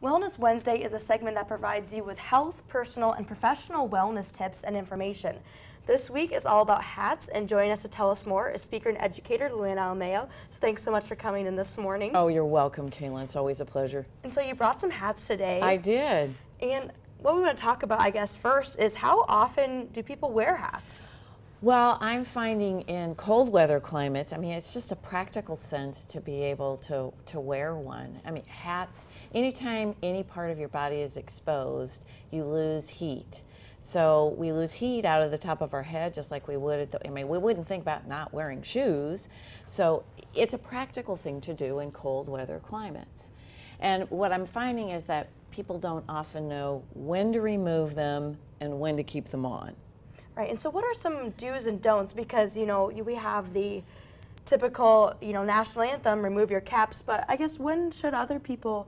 Wellness Wednesday is a segment that provides you with health, personal, and professional wellness tips and information. This week is all about hats, and joining us to tell us more is speaker and educator Luann Alemao. So thanks so much for coming in this morning. Oh, you're welcome, Kayla. It's always a pleasure. And so you brought some hats today. I did. And what we want to talk about, I guess, first is how often do people wear hats? Well, I'm finding in cold weather climates, it's just a practical sense to be able to wear one. Hats, anytime any part of your body is exposed, you lose heat. So we lose heat out of the top of our head just like we would we wouldn't think about not wearing shoes. So it's a practical thing to do in cold weather climates. And what I'm finding is that people don't often know when to remove them and when to keep them on. Right, and so what are some do's and don'ts? Because, we have the typical, national anthem, remove your caps, but I guess when should other people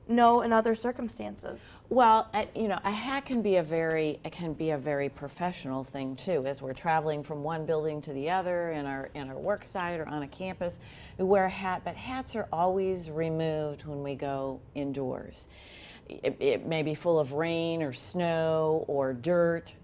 know in other circumstances? Well, a hat can be a very professional thing too. As we're traveling from one building to the other in our work site or on a campus, we wear a hat, but hats are always removed when we go indoors. It may be full of rain or snow or dirt,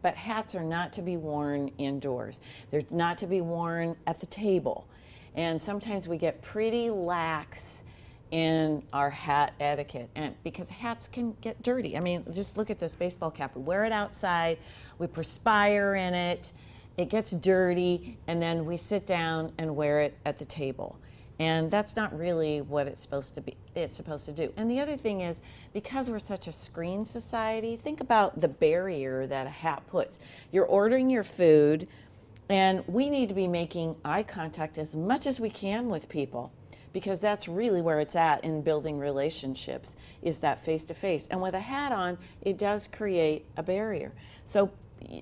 but hats are not to be worn indoors. They're not to be worn at the table. And sometimes we get pretty lax in our hat etiquette, and because hats can get dirty. Just look at this baseball cap. We wear it outside, we perspire in it, it gets dirty, and then we sit down and wear it at the table. And that's not really what it's supposed to do. And the other thing is, because we're such a screen society, think about the barrier that a hat puts. You're ordering your food, and we need to be making eye contact as much as we can with people, because that's really where it's at in building relationships, is that face-to-face. And with a hat on, it does create a barrier. So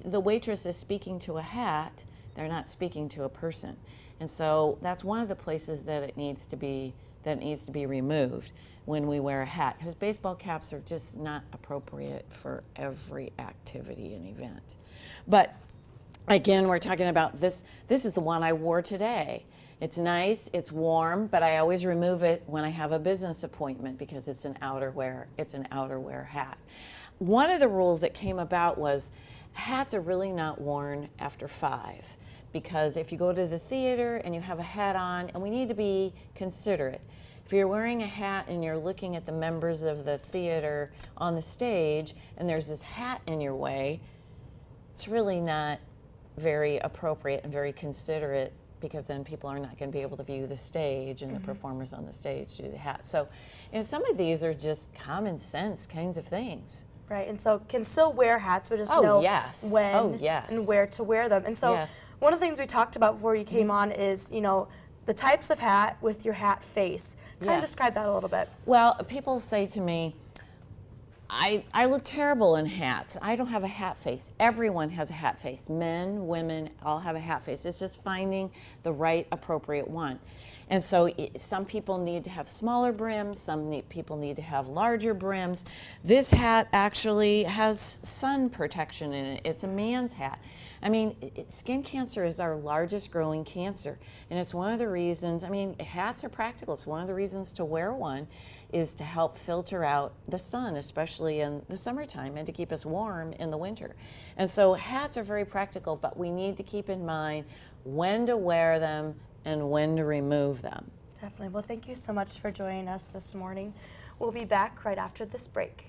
the waitress is speaking to a hat, they're not speaking to a person. And so that's one of the places that it needs to be removed when we wear a hat, because baseball caps are just not appropriate for every activity and event. But again, we're talking about this. This is the one I wore today. It's nice, it's warm, but I always remove it when I have a business appointment because it's an outerwear hat. One of the rules that came about was hats are really not worn after 5. Because if you go to the theater and you have a hat on, and we need to be considerate. If you're wearing a hat and you're looking at the members of the theater on the stage and there's this hat in your way, it's really not very appropriate and very considerate, because then people are not going to be able to view the stage and the performers on the stage through the hat. So, some of these are just common sense kinds of things. Right, and so can still wear hats, but just know when and where to wear them. And so one of the things we talked about before you came on is, the types of hat with your hat face. Kind of describe that a little bit. Well, people say to me, I look terrible in hats. I don't have a hat face. Everyone has a hat face. Men, women, all have a hat face. It's just finding the right appropriate one. And so some people need to have smaller brims, people need to have larger brims. This hat actually has sun protection in it. It's a man's hat. Skin cancer is our largest growing cancer. And it's one of the reasons, hats are practical. It's one of the reasons to wear one is to help filter out the sun, especially in the summertime, and to keep us warm in the winter. And so hats are very practical, but we need to keep in mind when to wear them and when to remove them. Definitely. Well, thank you so much for joining us this morning. We'll be back right after this break.